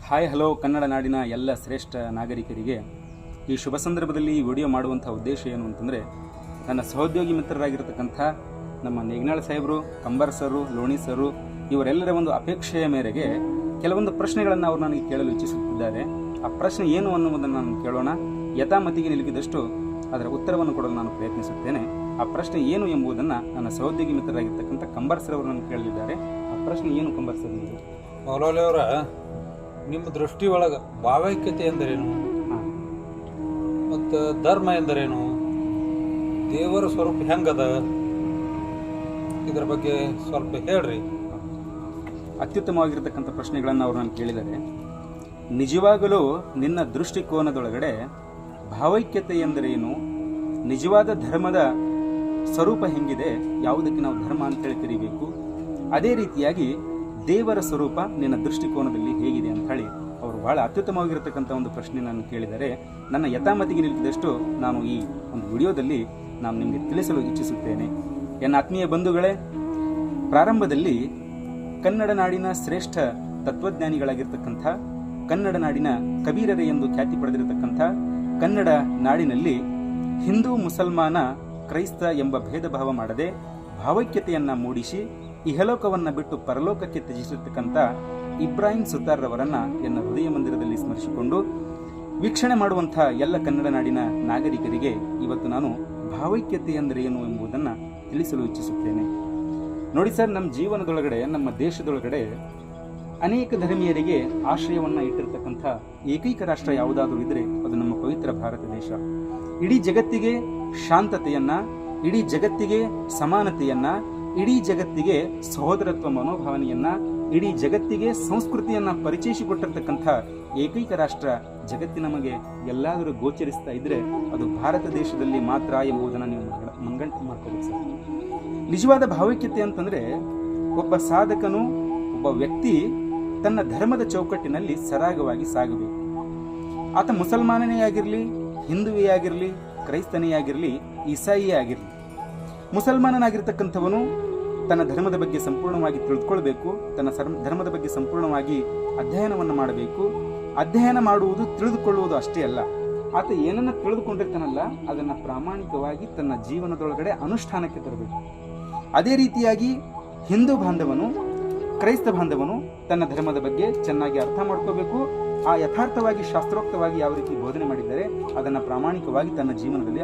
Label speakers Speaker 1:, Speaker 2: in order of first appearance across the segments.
Speaker 1: Hi hello Kannada ನಾಡಿನ ಎಲ್ಲ ಶ್ರೇಷ್ಠ ನಾಗರಿಕರಿಗೆ ಈ ಶುಭ ಸಂದರ್ಭದಲ್ಲಿ ಈ ವಿಡಿಯೋ ಮಾಡುವಂಥ ಉದ್ದೇಶ ಏನು ಅಂತಂದರೆ, ನನ್ನ ಸಹೋದ್ಯೋಗಿ ಮಿತ್ರರಾಗಿರ್ತಕ್ಕಂಥ ನಮ್ಮ ನೇಗ್ನಾಳ್ ಸಾಹೇಬರು, ಕಂಬಾರ್ ಸರು, ಲೋಣಿ ಸರು ಇವರೆಲ್ಲರ ಒಂದು ಅಪೇಕ್ಷೆಯ ಮೇರೆಗೆ ಕೆಲವೊಂದು ಪ್ರಶ್ನೆಗಳನ್ನು ಅವರು ನನಗೆ ಕೇಳಲು ಇಚ್ಛಿಸುತ್ತಿದ್ದಾರೆ. ಆ ಪ್ರಶ್ನೆ ಏನು ಅನ್ನುವುದನ್ನು ನಾನು ಕೇಳೋಣ. ಯಥಾಮತಿಗೆ ನಿಲುಕಿದಷ್ಟು ಅದರ ಉತ್ತರವನ್ನು ಕೊಡಲು ನಾನು ಪ್ರಯತ್ನಿಸುತ್ತೇನೆ. ಆ ಪ್ರಶ್ನೆ ಏನು ಎಂಬುದನ್ನು ನನ್ನ ಸಹೋದ್ಯೋಗಿ ಮಿತ್ರರಾಗಿರ್ತಕ್ಕಂಥ ಕಂಬಾರ್ ಸರ್ ಅವರು ನನಗೆ ಕೇಳಲಿದ್ದಾರೆ. ಆ ಪ್ರಶ್ನೆ ಏನು ಕಂಬಾರ್ ಸರ್?
Speaker 2: ಮೌಲವಿ ಅವರ, ನಿಮ್ಮ ದೃಷ್ಟಿ ಒಳಗೆ ಭಾವೈಕ್ಯತೆ ಎಂದರೇನು ಮತ್ತು ಧರ್ಮ ಎಂದರೇನು, ದೇವರ ಸ್ವರೂಪ ಹೆಂಗದ, ಇದರ ಬಗ್ಗೆ ಸ್ವಲ್ಪ ಹೇಳ್ರಿ.
Speaker 1: ಅತ್ಯುತ್ತಮವಾಗಿರ್ತಕ್ಕಂಥ ಪ್ರಶ್ನೆಗಳನ್ನು ಅವರು ನಾನು ಕೇಳಿದ್ದಾರೆ. ನಿಜವಾಗಲೂ ನಿನ್ನ ದೃಷ್ಟಿಕೋನದೊಳಗಡೆ ಭಾವೈಕ್ಯತೆ ಎಂದರೇನು, ನಿಜವಾದ ಧರ್ಮದ ಸ್ವರೂಪ ಹೆಂಗಿದೆ, ಯಾವುದಕ್ಕೆ ನಾವು ಧರ್ಮ ಅಂತೇಳಿ ಕರಿಬೇಕು, ಅದೇ ರೀತಿಯಾಗಿ ದೇವರ ಸ್ವರೂಪ ನಿನ್ನ ದೃಷ್ಟಿಕೋನದಲ್ಲಿ ಹೇಗಿದೆ ಅಂತ ಹೇಳಿ ಅವರು ಬಹಳ ಅತ್ಯುತ್ತಮವಾಗಿರತಕ್ಕಂಥ ಒಂದು ಪ್ರಶ್ನೆ ನಾನು ಕೇಳಿದರೆ, ನನ್ನ ಯಥಾಮತಿಗೆ ನಿಲ್ಕಿದಷ್ಟು ನಾನು ಈ ಒಂದು ವಿಡಿಯೋದಲ್ಲಿ ನಾನು ನಿಮಗೆ ತಿಳಿಸಲು ಇಚ್ಛಿಸುತ್ತೇನೆ. ಎನ್ನ ಆತ್ಮೀಯ ಬಂಧುಗಳೇ, ಪ್ರಾರಂಭದಲ್ಲಿ ಕನ್ನಡ ನಾಡಿನ ಶ್ರೇಷ್ಠ ತತ್ವಜ್ಞಾನಿಗಳಾಗಿರ್ತಕ್ಕಂಥ, ಕನ್ನಡ ನಾಡಿನ ಕಬೀರರೇ ಎಂದು ಖ್ಯಾತಿ ಪಡೆದಿರತಕ್ಕಂಥ ಕನ್ನಡ ನಾಡಿನಲ್ಲಿ ಹಿಂದೂ ಮುಸಲ್ಮಾನ ಕ್ರೈಸ್ತ ಎಂಬ ಭೇದ ಭಾವ ಮಾಡದೆ ಭಾವೈಕ್ಯತೆಯನ್ನ ಮೂಡಿಸಿ ಇಹಲೋಕವನ್ನ ಬಿಟ್ಟು ಪರಲೋಕಕ್ಕೆ ತ್ಯಜಿಸಿರ್ತಕ್ಕಂಥ ಇಬ್ರಾಹಿಂ ಸುತಾರ್ರವರನ್ನ ಎನ್ನ ಹೃದಯ ಮಂದಿರದಲ್ಲಿ ಸ್ಮರಿಸಿಕೊಂಡು ವೀಕ್ಷಣೆ ಮಾಡುವಂಥ ಎಲ್ಲ ಕನ್ನಡ ನಾಡಿನ ನಾಗರಿಕರಿಗೆ ಇವತ್ತು ನಾನು ಭಾವೈಕ್ಯತೆ ಅಂದರೆ ಏನು ಎಂಬುದನ್ನು ತಿಳಿಸಲು ಇಚ್ಛಿಸುತ್ತೇನೆ. ನೋಡಿ ಸರ್, ನಮ್ಮ ಜೀವನದೊಳಗಡೆ, ನಮ್ಮ ದೇಶದೊಳಗಡೆ ಅನೇಕ ಧರ್ಮೀಯರಿಗೆ ಆಶ್ರಯವನ್ನ ಇಟ್ಟಿರ್ತಕ್ಕಂಥ ಏಕೈಕ ರಾಷ್ಟ್ರ ಯಾವುದಾದ್ರೂ ಇದ್ರೆ ಅದು ನಮ್ಮ ಪವಿತ್ರ ಭಾರತ ದೇಶ. ಇಡೀ ಜಗತ್ತಿಗೆ ಶಾಂತತೆಯನ್ನ, ಇಡೀ ಜಗತ್ತಿಗೆ ಸಮಾನತೆಯನ್ನ, ಇಡೀ ಜಗತ್ತಿಗೆ ಸಹೋದರತ್ವ ಮನೋಭಾವನೆಯನ್ನ, ಇಡೀ ಜಗತ್ತಿಗೆ ಸಂಸ್ಕೃತಿಯನ್ನ ಪರಿಚಯಿಸಿಕೊಟ್ಟಿರ್ತಕ್ಕಂಥ ಏಕೈಕ ರಾಷ್ಟ್ರ ಜಗತ್ತಿನ ನಮಗೆ ಎಲ್ಲಾದರೂ ಗೋಚರಿಸ್ತಾ ಇದ್ರೆ ಅದು ಭಾರತ ದೇಶದಲ್ಲಿ ಮಾತ್ರ ಎಂಬುದನ್ನು ನೀವು ಮನಗಂಟು ಮಾಡ್ಕೋಬೇಕು ಸರ್. ನಿಜವಾದ ಭಾವೈಕ್ಯತೆ ಅಂತಂದ್ರೆ, ಒಬ್ಬ ಸಾಧಕನು, ಒಬ್ಬ ವ್ಯಕ್ತಿ ತನ್ನ ಧರ್ಮದ ಚೌಕಟ್ಟಿನಲ್ಲಿ ಸರಾಗವಾಗಿ ಸಾಗಬೇಕು. ಆತ ಮುಸಲ್ಮಾನನೇ ಆಗಿರಲಿ, ಹಿಂದುವೇ ಆಗಿರಲಿ, ಕ್ರೈಸ್ತನೇ ಆಗಿರಲಿ, ಈಸಾಯಿಯೇ ಆಗಿರಲಿ. ಮುಸಲ್ಮಾನನಾಗಿರ್ತಕ್ಕಂಥವನು ತನ್ನ ಧರ್ಮದ ಬಗ್ಗೆ ಸಂಪೂರ್ಣವಾಗಿ ತಿಳಿದುಕೊಳ್ಬೇಕು, ತನ್ನ ಧರ್ಮದ ಬಗ್ಗೆ ಸಂಪೂರ್ಣವಾಗಿ ಅಧ್ಯಯನವನ್ನು ಮಾಡಬೇಕು. ಅಧ್ಯಯನ ಮಾಡುವುದು, ತಿಳಿದುಕೊಳ್ಳುವುದು ಅಷ್ಟೇ ಅಲ್ಲ, ಆತ ಏನನ್ನ ತಿಳಿದುಕೊಂಡಿರ್ತಾನಲ್ಲ ಅದನ್ನ ಪ್ರಾಮಾಣಿಕವಾಗಿ ತನ್ನ ಜೀವನದೊಳಗಡೆ ಅನುಷ್ಠಾನಕ್ಕೆ ತರಬೇಕು. ಅದೇ ರೀತಿಯಾಗಿ ಹಿಂದೂ ಬಾಂಧವನು, ಕ್ರೈಸ್ತ ಬಾಂಧವನು ತನ್ನ ಧರ್ಮದ ಬಗ್ಗೆ ಚೆನ್ನಾಗಿ ಅರ್ಥ ಮಾಡ್ಕೋಬೇಕು. ಆ ಯಥಾರ್ಥವಾಗಿ ಶಾಸ್ತ್ರೋಕ್ತವಾಗಿ ಯಾವ ರೀತಿ ಬೋಧನೆ ಮಾಡಿದ್ದಾರೆ ಅದನ್ನು ಪ್ರಾಮಾಣಿಕವಾಗಿ ತನ್ನ ಜೀವನದಲ್ಲಿ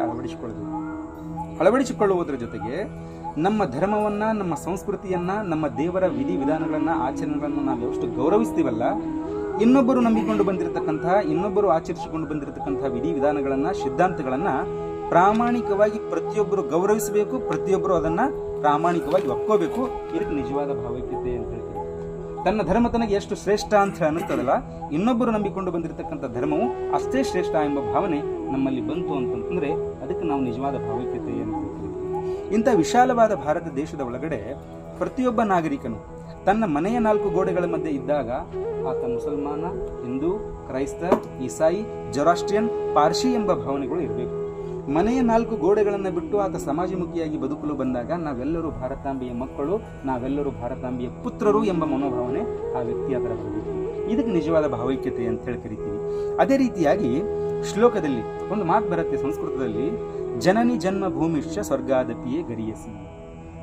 Speaker 1: ಅಳವಡಿಸಿಕೊಳ್ಳುವುದರ ಜೊತೆಗೆ ನಮ್ಮ ಧರ್ಮವನ್ನ, ನಮ್ಮ ಸಂಸ್ಕೃತಿಯನ್ನ, ನಮ್ಮ ದೇವರ ವಿಧಿ ವಿಧಾನಗಳನ್ನ, ಆಚರಣೆಗಳನ್ನ ನಾವು ಎಷ್ಟು ಗೌರವಿಸ್ತೀವಲ್ಲ, ಇನ್ನೊಬ್ಬರು ನಂಬಿಕೊಂಡು ಬಂದಿರತಕ್ಕಂತಹ, ಇನ್ನೊಬ್ಬರು ಆಚರಿಸಿಕೊಂಡು ಬಂದಿರತಕ್ಕಂತಹ ವಿಧಿ ವಿಧಾನಗಳನ್ನ, ಸಿದ್ಧಾಂತಗಳನ್ನ ಪ್ರಾಮಾಣಿಕವಾಗಿ ಪ್ರತಿಯೊಬ್ಬರು ಗೌರವಿಸಬೇಕು, ಪ್ರತಿಯೊಬ್ಬರು ಅದನ್ನ ಪ್ರಾಮಾಣಿಕವಾಗಿ ಒಪ್ಕೋಬೇಕು. ಇದಕ್ಕೆ ನಿಜವಾದ ಭಾವೈಕ್ಯತೆ ಅಂತ ಹೇಳ್ತೀವಿ. ತನ್ನ ಧರ್ಮ ತನಗೆ ಎಷ್ಟು ಶ್ರೇಷ್ಠ ಅಂತ ಅನ್ನಿಸ್ತದಲ್ಲ, ಇನ್ನೊಬ್ಬರು ನಂಬಿಕೊಂಡು ಬಂದಿರತಕ್ಕಂಥ ಧರ್ಮವು ಅಷ್ಟೇ ಶ್ರೇಷ್ಠ ಎಂಬ ಭಾವನೆ ನಮ್ಮಲ್ಲಿ ಬಂತು ಅಂತಂದ್ರೆ ಅದಕ್ಕೆ ನಾವು ನಿಜವಾದ ಭಾವೈಕ್ಯತೆ ಅಂತ ಹೇಳ್ತೀವಿ. ಇಂಥ ವಿಶಾಲವಾದ ಭಾರತ ದೇಶದ ಒಳಗಡೆ ಪ್ರತಿಯೊಬ್ಬ ನಾಗರಿಕನು ತನ್ನ ಮನೆಯ 4 ಗೋಡೆಗಳ ಮಧ್ಯೆ ಇದ್ದಾಗ ಆತ ಮುಸಲ್ಮಾನ, ಹಿಂದೂ, ಕ್ರೈಸ್ತ, ಈಸಾಯಿ, ಜೊರಾಸ್ಟ್ರಿಯನ್, ಪಾರ್ಸಿ ಎಂಬ ಭಾವನೆಗಳು ಇರಬೇಕು. ಮನೆಯ 4 ಗೋಡೆಗಳನ್ನು ಬಿಟ್ಟು ಆತ ಸಮಾಜಮುಖಿಯಾಗಿ ಬದುಕಲು ಬಂದಾಗ ನಾವೆಲ್ಲರೂ ಭಾರತಾಂಬೆಯ ಮಕ್ಕಳು, ನಾವೆಲ್ಲರೂ ಭಾರತಾಂಬೆಯ ಪುತ್ರರು ಎಂಬ ಮನೋಭಾವನೆ ಆ ವ್ಯಕ್ತಿ ಹತ್ರ ಬರಬೇಕು. ಇದಕ್ಕೆ ನಿಜವಾದ ಭಾವೈಕ್ಯತೆ ಅಂತ ಹೇಳಿ ಕರಿತೀವಿ. ಅದೇ ರೀತಿಯಾಗಿ ಶ್ಲೋಕದಲ್ಲಿ ಒಂದು ಮಾತು ಬರುತ್ತೆ ಸಂಸ್ಕೃತದಲ್ಲಿ, ಜನನಿ ಜನ್ಮ ಭೂಮಿಶ್ಚ ಸ್ವರ್ಗಾದಪಿಯೇ ಗರಿಯಸಿ.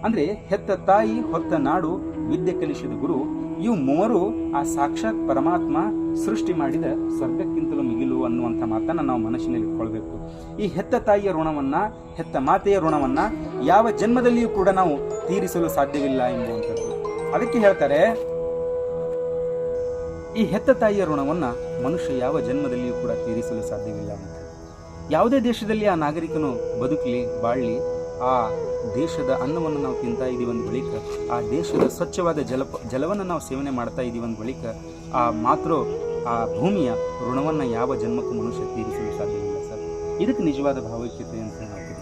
Speaker 1: ಅಂದ್ರೆ ಹೆತ್ತ ತಾಯಿ, ಹೊತ್ತ ನಾಡು, ವಿದ್ಯೆ ಕಲಿಸಿದ ಗುರು, ಇವು ಮೂವರು ಆ ಸಾಕ್ಷಾತ್ ಪರಮಾತ್ಮ ಸೃಷ್ಟಿ ಮಾಡಿದ ಸ್ವರ್ಗಕ್ಕಿಂತಲೂ ಮಿಗಿಲು ಅನ್ನುವಂಥ ಮಾತನ್ನ ನಾವು ಮನಸ್ಸಿನಲ್ಲಿ ಇಟ್ಕೊಳ್ಬೇಕು. ಈ ಹೆತ್ತ ತಾಯಿಯ ಋಣವನ್ನ, ಹೆತ್ತ ಮಾತೆಯ ಋಣವನ್ನ ಯಾವ ಜನ್ಮದಲ್ಲಿಯೂ ಕೂಡ ನಾವು ತೀರಿಸಲು ಸಾಧ್ಯವಿಲ್ಲ ಎಂಬುವಂಥದ್ದು. ಅದಕ್ಕೆ ಹೇಳ್ತಾರೆ, ಈ ಹೆತ್ತ ತಾಯಿಯ ಋಣವನ್ನ ಮನುಷ್ಯ ಯಾವ ಜನ್ಮದಲ್ಲಿಯೂ ಕೂಡ ತೀರಿಸಲು ಸಾಧ್ಯವಿಲ್ಲ ಅಂತ. ಯಾವುದೇ ದೇಶದಲ್ಲಿ ಆ ನಾಗರಿಕನು ಬದುಕಲಿ, ಬಾಳಲಿ, ಆ ದೇಶದ ಅನ್ನವನ್ನು ನಾವು ತಿಂತಾ ಇದ್ದೀವಿ ಅಂದ ಬಳಿಕ, ಆ ದೇಶದ ಸ್ವಚ್ಛವಾದ ಜಲವನ್ನು ನಾವು ಸೇವನೆ ಮಾಡ್ತಾ ಇದ್ದೀವಿ ಅಂದ ಬಳಿಕ ಆ ಭೂಮಿಯ ಋಣವನ್ನು ಯಾವ ಜನ್ಮಕ್ಕೂ ಮನುಷ್ಯ ತೀರಿಸಲು ಸಾಧ್ಯವಿಲ್ಲ ಸರ್. ಇದಕ್ಕೆ ನಿಜವಾದ ಭಾವೈಕ್ಯತೆ ಅಂತ ನಾವು.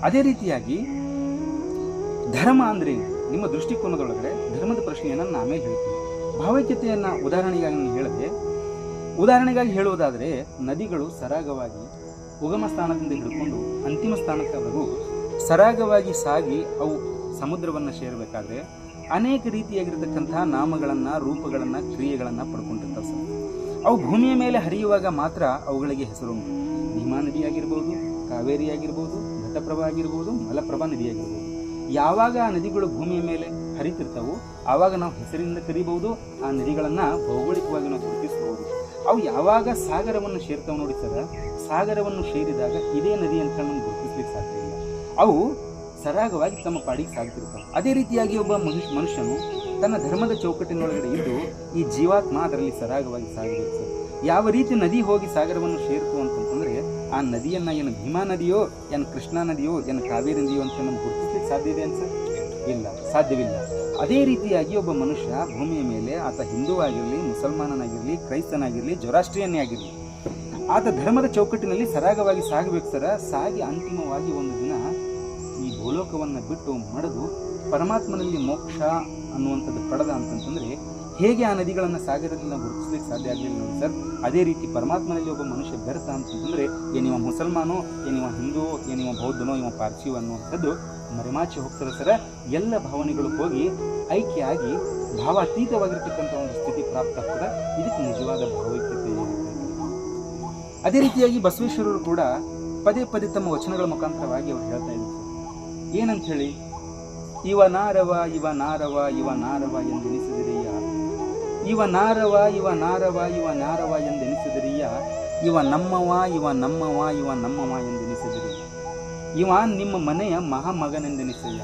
Speaker 1: ಅದೇ ರೀತಿಯಾಗಿ ಧರ್ಮ ಅಂದ್ರೆ ನಿಮ್ಮ ದೃಷ್ಟಿಕೋನದೊಳಗಡೆ ಧರ್ಮದ ಪ್ರಶ್ನೆಯನ್ನು ನಾನು ಆಮೇಲೆ ಹೇಳ್ತೀನಿ. ಭಾವೈಕ್ಯತೆಯನ್ನು ಉದಾಹರಣೆಗಾಗಿ ಹೇಳುವುದಾದರೆ, ನದಿಗಳು ಸರಾಗವಾಗಿ ಉಗಮ ಸ್ಥಾನದಿಂದ ಹಿಡ್ಕೊಂಡು ಅಂತಿಮ ಸ್ಥಾನಕ್ಕವರೆಗೂ ಸರಾಗವಾಗಿ ಸಾಗಿ ಅವು ಸಮುದ್ರವನ್ನು ಸೇರಬೇಕಾದ್ರೆ ಅನೇಕ ರೀತಿಯಾಗಿರ್ತಕ್ಕಂತಹ ನಾಮಗಳನ್ನ, ರೂಪಗಳನ್ನ, ಕ್ರಿಯೆಗಳನ್ನ ಪಡ್ಕೊಂಡಿರ್ತಾವೆ ಸರ್. ಅವು ಭೂಮಿಯ ಮೇಲೆ ಹರಿಯುವಾಗ ಮಾತ್ರ ಅವುಗಳಿಗೆ ಹೆಸರುಂಟು. ಭೀಮಾ ನದಿಯಾಗಿರ್ಬೋದು, ಕಾವೇರಿ ಆಗಿರ್ಬೋದು, ಘಟಪ್ರಭಾ ಆಗಿರ್ಬೋದು, ಮಲಪ್ರಭಾ ನದಿಯಾಗಿರ್ಬೋದು. ಯಾವಾಗ ಆ ನದಿಗಳು ಭೂಮಿಯ ಮೇಲೆ ಹರಿತಿರ್ತಾವೋ ಆವಾಗ ನಾವು ಹೆಸರಿಂದ ಕರಿಬಹುದು. ಆ ನದಿಗಳನ್ನ ಭೌಗೋಳಿಕವಾಗಿ ನಾವು ಗುರುತಿಸಬಹುದು. ಅವು ಯಾವಾಗ ಸಾಗರವನ್ನು ಸೇರ್ತಾವೆ ನೋಡಿ ಸರ್, ಸಾಗರವನ್ನು ಸೇರಿದಾಗ ಇದೇ ನದಿ ಅಂತ ನಮ್ಗೆ ಗುರುತಿಸ್ಲಿಕ್ಕೆ ಸಾಧ್ಯ ಇಲ್ಲ. ಅವು ಸರಾಗವಾಗಿ ತಮ್ಮ ಪಾಡಿಗೆ ಸಾಗ್ತಿರ್ತಾವೆ. ಅದೇ ರೀತಿಯಾಗಿ ಒಬ್ಬ ಮನುಷ್ಯನು ತನ್ನ ಧರ್ಮದ ಚೌಕಟ್ಟಿನೊಳಗಡೆ ಇದ್ದು ಈ ಜೀವಾತ್ಮ ಅದರಲ್ಲಿ ಸರಾಗವಾಗಿ ಸಾಗಬೇಕು ಸರ್. ಯಾವ ರೀತಿ ನದಿ ಹೋಗಿ ಸಾಗರವನ್ನು ಸೇರಿತು ಅಂತಂತಂದ್ರೆ ಆ ನದಿಯನ್ನ ಏನು ಭೀಮಾ ನದಿಯೋ, ಏನು ಕೃಷ್ಣಾ ನದಿಯೋ, ಏನು ಕಾವೇರಿ ನದಿಯೋ ಅಂತ ನಮ್ಗೆ ಗುರುತಿಸ್ಲಿಕ್ಕೆ ಸಾಧ್ಯ ಇದೆ ಅನ್ಸ? ಇಲ್ಲ, ಸಾಧ್ಯವಿಲ್ಲ. ಅದೇ ರೀತಿಯಾಗಿ ಒಬ್ಬ ಮನುಷ್ಯ ಭೂಮಿಯ ಮೇಲೆ ಆತ ಹಿಂದೂ ಆಗಿರಲಿ, ಮುಸಲ್ಮಾನನಾಗಿರಲಿ, ಕ್ರೈಸ್ತನಾಗಿರಲಿ, ಜೊರಾಸ್ಟ್ರಿಯನ್ನೇ ಆಗಿರಲಿ, ಆತ ಧರ್ಮದ ಚೌಕಟ್ಟಿನಲ್ಲಿ ಸರಾಗವಾಗಿ ಸಾಗಬೇಕು ಸರ. ಸಾಗಿ ಅಂತಿಮವಾಗಿ ಒಂದು ದಿನ ಈ ಭೂಲೋಕವನ್ನು ಬಿಟ್ಟು ಮಡಿದು ಪರಮಾತ್ಮನಲ್ಲಿ ಮೋಕ್ಷ ಅನ್ನುವಂಥದ್ದು ಪಡೆದ ಅಂತಂತಂದ್ರೆ ಹೇಗೆ ಆ ನದಿಗಳನ್ನು ಸಾಗರದಿಂದ ಗುರುತಿಸ್ಲಿಕ್ಕೆ ಸಾಧ್ಯ ಆಗಲಿಲ್ಲ ನೋಡಿ ಸರ್. ಅದೇ ರೀತಿ ಪರಮಾತ್ಮನಲ್ಲಿ ಒಬ್ಬ ಮನುಷ್ಯ ಬೆರೆತ ಅಂತಂತಂದ್ರೆ ಏನಿವ ಮುಸಲ್ಮಾನೋ, ಏನಿವ ಹಿಂದೂ, ಏನಿವ ಬೌದ್ಧನೋ, ಇವ ಪಾರ್ಸಿಯೋ ಅನ್ನುವಂಥದ್ದು ಮರೆಮಾಚಿ ಹೋಗ್ತಾರೆ ಸರ. ಎಲ್ಲ ಭಾವನೆಗಳು ಹೋಗಿ ಐಕ್ಯ ಆಗಿ ಭಾವಾತೀತವಾಗಿರ್ತಕ್ಕಂಥ ಒಂದು ಸ್ಥಿತಿ ಪ್ರಾಪ್ತ ಆಗ್ತದೆ. ಇದಕ್ಕೆ ನಿಜವಾದ ಭಾವೈಕ್ಯತೆ ಅಂತ. ಅದೇ ರೀತಿಯಾಗಿ ಬಸವೇಶ್ವರರು ಕೂಡ ಪದೇ ಪದೇ ತಮ್ಮ ವಚನಗಳ ಮುಖಾಂತರವಾಗಿ ಅವರು ಹೇಳ್ತಾ ಇದ್ದಾರೆ ಏನಂತ ಹೇಳಿ, ಇವ ನಾರವ ಇವ ನಾರವ ಇವ ನಾರವ ಎಂದೆನಿಸಿದರಿಯ, ಇವ ನಾರವ ಇವ ನಾರವ ಇವ ನಾರವ ಎಂದೆನಿಸಿದರಿಯ, ಇವ ನಮ್ಮವ ಇವ ನಮ್ಮವ ಇವ ನಮ್ಮವ ಎಂದೆನಿಸಿದರಿ, ಇವ ನಿಮ್ಮ ಮನೆಯ ಮಹಾಮಗನೆಂದೆನಿಸಯ್ಯ.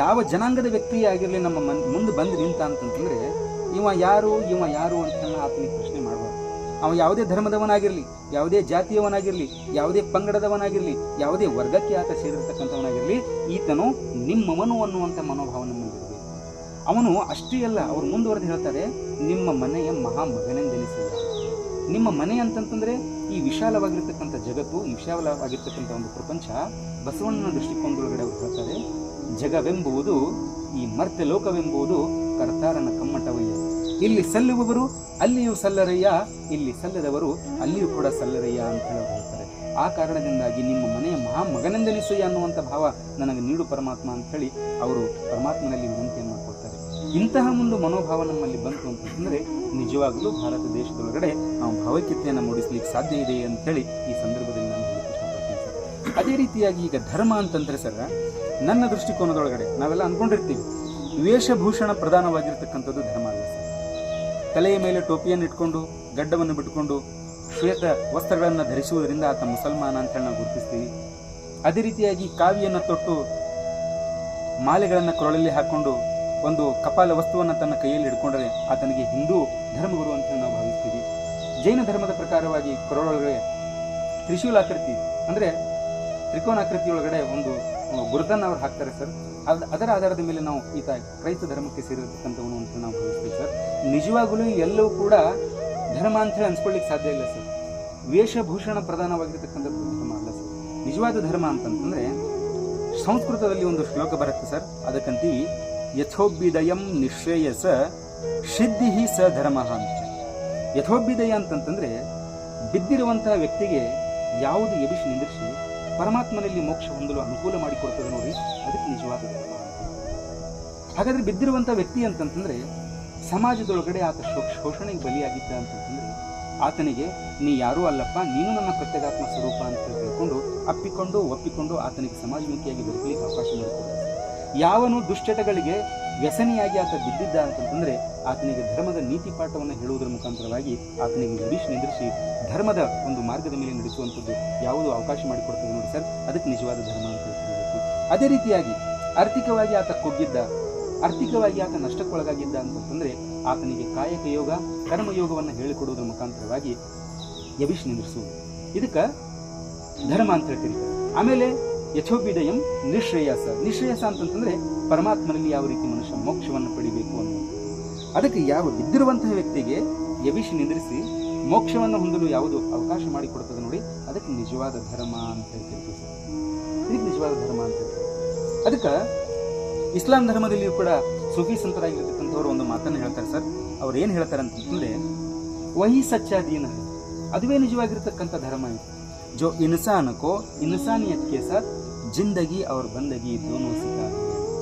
Speaker 1: ಯಾವ ಜನಾಂಗದ ವ್ಯಕ್ತಿಯೇ ಆಗಿರಲಿ ನಮ್ಮ ಮುಂದೆ ಬಂದು ನಿಂತ ಅಂತಂತಂದ್ರೆ ಇವ ಯಾರು ಅಂತ ಆತನಿಗೆ ಪ್ರಶ್ನೆ ಮಾಡಬಾರ್ದು. ಅವ ಯಾವುದೇ ಧರ್ಮದವನಾಗಿರಲಿ, ಯಾವುದೇ ಜಾತಿಯವನಾಗಿರಲಿ, ಯಾವುದೇ ಪಂಗಡದವನಾಗಿರಲಿ, ಯಾವುದೇ ವರ್ಗಕ್ಕೆ ಆತ ಸೇರಿರ್ತಕ್ಕಂಥವನಾಗಿರಲಿ, ಈತನು ನಿಮ್ಮವನು ಅನ್ನುವಂಥ ಮನೋಭಾವ ನಮ್ಮಲ್ಲಿರಬೇಕು. ಅವನು ಅಷ್ಟೇ ಅಲ್ಲ, ಅವರು ಮುಂದುವರೆದು ಹೇಳ್ತಾರೆ, ನಿಮ್ಮ ಮನೆಯ ಮಹಾಮಗನೆಂದೆನಿಸಯ್ಯ. ನಿಮ್ಮ ಮನೆ ಅಂತಂತಂದ್ರೆ ಈ ವಿಶಾಲವಾಗಿರ್ತಕ್ಕಂಥ ಜಗತ್ತು, ಈ ವಿಶಾಲವಾಗಿರ್ತಕ್ಕಂಥ ಒಂದು ಪ್ರಪಂಚ ಬಸವಣ್ಣನ ದೃಷ್ಟಿಕೋನದೊಳಗಡೆ ಅವರು ಹೇಳ್ತಾರೆ, ಜಗವೆಂಬುವುದು ಈ ಮರ್ತ್ಯ ಲೋಕವೆಂಬುದು ಕರ್ತಾರನ ಕಮ್ಮಟವಯ್ಯ. ಇಲ್ಲಿ ಸಲ್ಲುವವರು ಅಲ್ಲಿಯೂ ಸಲ್ಲರಯ್ಯ, ಇಲ್ಲಿ ಸಲ್ಲದವರು ಅಲ್ಲಿಯೂ ಕೂಡ ಸಲ್ಲರಯ್ಯ ಅಂತ ಹೇಳಿ ಹೇಳ್ತಾರೆ. ಆ ಕಾರಣದಿಂದಾಗಿ ನಿಮ್ಮ ಮನೆಯ ಮಹಾಮಗನೆಂದೆನಿಸಯ್ಯ ಅನ್ನುವಂಥ ಭಾವ ನನಗೆ ನೀಡು ಪರಮಾತ್ಮ ಅಂತ ಹೇಳಿ ಅವರು ಪರಮಾತ್ಮನಲ್ಲಿ ವಿನಂತಿಯನ್ನು ಮಾಡ್ಕೊಳ್ತಾರೆ. ಇಂತಹ ಒಂದು ಮನೋಭಾವ ನಮ್ಮಲ್ಲಿ ಬಂತು ಅಂತಂದ್ರೆ ನಿಜವಾಗಲೂ ಭಾರತ ದೇಶದೊಳಗಡೆ ನಾವು ಭಾವೈಕ್ಯತೆಯನ್ನು ಮೂಡಿಸ್ಲಿಕ್ಕೆ ಸಾಧ್ಯ ಇದೆ ಅಂತ ಹೇಳಿ ಈ ಸಂದರ್ಭದಲ್ಲಿ ನಾನು ಹೇಳಕ್ಕೆ ಇಷ್ಟಪಡ್ತೀನಿ ಸರ್. ಅದೇ ರೀತಿಯಾಗಿ ಈಗ ಧರ್ಮ ಅಂತಂದ್ರೆ ಸರ್, ನನ್ನ ದೃಷ್ಟಿಕೋನದೊಳಗಡೆ ನಾವೆಲ್ಲ ಅನ್ಕೊಂಡಿರ್ತೀವಿ ವೇಷಭೂಷಣ ಪ್ರಧಾನವಾಗಿರ್ತಕ್ಕಂಥದ್ದು ಧರ್ಮ ಅಲ್ಲ ಸರ್. ತಲೆಯ ಮೇಲೆ ಟೋಪಿಯನ್ನು ಇಟ್ಕೊಂಡು ಗಡ್ಡವನ್ನು ಬಿಟ್ಕೊಂಡು ಶ್ವೇತ ವಸ್ತ್ರಗಳನ್ನು ಧರಿಸುವುದರಿಂದ ಆತ ಮುಸಲ್ಮಾನ ಅಂತ ಹೇಳಿ ನಾವು ಗುರುತಿಸ್ತೀವಿ. ಅದೇ ರೀತಿಯಾಗಿ ಕಾವಿಯನ್ನು ತೊಟ್ಟು ಮಾಲೆಗಳನ್ನು ಕೊರಳಲ್ಲಿ ಹಾಕೊಂಡು ಒಂದು ಕಪಾಲ ವಸ್ತುವನ್ನು ತನ್ನ ಕೈಯಲ್ಲಿ ಹಿಡ್ಕೊಂಡ್ರೆ ಆತನಿಗೆ ಹಿಂದೂ ಧರ್ಮಗುರು ಅಂತ ಹೇಳಿ ನಾವು ಭಾವಿಸ್ತೀವಿ. ಜೈನ ಧರ್ಮದ ಪ್ರಕಾರವಾಗಿ ಕೊರಳೊಳಗೆ ತ್ರಿಶೂಲಾಕೃತಿ ಅಂದ್ರೆ ತ್ರಿಕೋನಾಕೃತಿಯೊಳಗಡೆ ಒಂದು ಗುರುತನ್ನು ಅವ್ರು ಹಾಕ್ತಾರೆ ಸರ್. ಅದರ ಆಧಾರದ ಮೇಲೆ ನಾವು ಈತ ಕ್ರೈಸ್ತ ಧರ್ಮಕ್ಕೆ ಸೇರಿರತಕ್ಕಂಥವನು ಅಂತ ನಾವು ಭಾವಿಸ್ತೀವಿ ಸರ್. ನಿಜವಾಗಲೂ ಎಲ್ಲವೂ ಕೂಡ ಧರ್ಮ ಅಂತ ಹೇಳಿ ಅನ್ಸ್ಕೊಳ್ಳಿಕ್ಕೆ ಸಾಧ್ಯ ಇಲ್ಲ ಸರ್. ವೇಷಭೂಷಣ ಪ್ರಧಾನವಾಗಿರ್ತಕ್ಕಂಥದ್ದು ಧರ್ಮ ಅಲ್ಲ ಸರ್. ನಿಜವಾದ ಧರ್ಮ ಅಂತಂತಂದ್ರೆ ಸಂಸ್ಕೃತದಲ್ಲಿ ಒಂದು ಶ್ಲೋಕ ಬರುತ್ತೆ ಸರ್, ಅದಕ್ಕಂತೀವಿ ಯಥೋಭ್ಯುದಯಂ ನಿಶ್ರೇಯಸ ಸಿದ್ಧಿ ಸ ಧರ್ಮ ಅಂತ. ಯಥೋಭ್ಯುದಯ ಅಂತಂತಂದ್ರೆ ಬಿದ್ದಿರುವಂತಹ ವ್ಯಕ್ತಿಗೆ ಯಾವುದು ಎಬಿಸಿ ನಿಂದಿರಿಸಿ ಪರಮಾತ್ಮನಲ್ಲಿ ಮೋಕ್ಷ ಹೊಂದಲು ಅನುಕೂಲ ಮಾಡಿಕೊಡ್ತದೆ ನೋಡಿ, ಅದಕ್ಕೆ ನಿಜವಾದ ಧರ್ಮ. ಹಾಗಾದ್ರೆ ಬಿದ್ದಿರುವಂತಹ ವ್ಯಕ್ತಿ ಅಂತಂತಂದ್ರೆ ಸಮಾಜದೊಳಗಡೆ ಆತ ಶೋಷಣೆಗೆ ಬಲಿಯಾಗಿದ್ದ ಅಂತಂತಂದ್ರೆ ಆತನಿಗೆ ನೀ ಯಾರೂ ಅಲ್ಲಪ್ಪ, ನೀನು ನನ್ನ ಪ್ರತ್ಯೇಗಾತ್ಮ ಸ್ವರೂಪ ಅಂತ ತಿಳ್ಕೊಂಡು ಅಪ್ಪಿಕೊಂಡು ಒಪ್ಪಿಕೊಂಡು ಆತನಿಗೆ ಸಮಾಜಮುಖಿಯಾಗಿ ಬದುಕಲಿಕ್ಕೆ ಅವಕಾಶ ಮಾಡಿಕೊಡ್ತಾರೆ. ಯಾವನು ದುಶ್ಚಟಗಳಿಗೆ ವ್ಯಸನಿಯಾಗಿ ಆತ ಬಿದ್ದಿದ್ದ ಅಂತಂತಂದ್ರೆ ಆತನಿಗೆ ಧರ್ಮದ ನೀತಿ ಪಾಠವನ್ನು ಹೇಳುವುದರ ಮುಖಾಂತರವಾಗಿ ಆತನಿಗೆ ಎಬಿಸಿ ನಿಂದಿರಿಸಿ ಧರ್ಮದ ಒಂದು ಮಾರ್ಗದ ಮೇಲೆ ನಡೆಸುವಂಥದ್ದು ಯಾವುದು ಅವಕಾಶ ಮಾಡಿಕೊಡ್ತದೆ ನೋಡಿ ಸರ್, ಅದಕ್ಕೆ ನಿಜವಾದ ಧರ್ಮ ಅಂತ ತಿಳ್ಕೊಬೇಕು. ಅದೇ ರೀತಿಯಾಗಿ ಆರ್ಥಿಕವಾಗಿ ಆತ ಕುಗ್ಗಿದ್ದ, ಆರ್ಥಿಕವಾಗಿ ಆತ ನಷ್ಟಕ್ಕೊಳಗಾಗಿದ್ದ ಅಂತಂತಂದ್ರೆ ಆತನಿಗೆ ಕಾಯಕ ಯೋಗ, ಕರ್ಮಯೋಗವನ್ನು ಹೇಳಿಕೊಡುವುದರ ಮುಖಾಂತರವಾಗಿ ಎಬಿಸಿ ನಿಂದಿರಿಸುವುದು, ಇದಕ್ಕೆ ಧರ್ಮ ಅಂತ ಹೇಳ್ತೀರಿ. ಆಮೇಲೆ ಯಥೋಭ್ಯುದಯಂ ನಿಶ್ರೇಯಸ. ನಿಶ್ರೇಯಸ ಅಂತಂತಂದ್ರೆ ಪರಮಾತ್ಮನಲ್ಲಿ ಯಾವ ರೀತಿ ಮನುಷ್ಯ ಮೋಕ್ಷವನ್ನು ಪಡಿಬೇಕು ಅನ್ನೋದು. ಅದಕ್ಕೆ ಯಾವ ಬಿದ್ದಿರುವಂತಹ ವ್ಯಕ್ತಿಗೆ ಎಬಿಸಿ ನಿಂದಿರಿಸಿ ಮೋಕ್ಷವನ್ನು ಹೊಂದಲು ಯಾವುದು ಅವಕಾಶ ಮಾಡಿಕೊಡ್ತದೆ ನೋಡಿ, ಅದಕ್ಕೆ ನಿಜವಾದ ಧರ್ಮ ಅಂತ ಹೇಳ್ತಿರ್ತೀವಿ ಸರ್. ಇದಕ್ಕೆ ನಿಜವಾದ ಧರ್ಮ ಅಂತ ಹೇಳ್ತೀವಿ. ಅದಕ್ಕೆ ಇಸ್ಲಾಂ ಧರ್ಮದಲ್ಲಿಯೂ ಕೂಡ ಸೂಫಿ ಸಂತರಾಗಿರ್ತಕ್ಕಂಥವ್ರು ಒಂದು ಮಾತನ್ನು ಹೇಳ್ತಾರೆ ಸರ್. ಅವ್ರು ಏನು ಹೇಳ್ತಾರೆ ಅಂತಂದ್ರೆ ವಹಿ ಸಚ್ಚಾ ದೀನ, ಅದುವೇ ನಿಜವಾಗಿರ್ತಕ್ಕಂಥ ಧರ್ಮ ಇದೆ. जो इंसान को इंसानियत के साथ जिंदगी और बंदगी दोनों सिखा.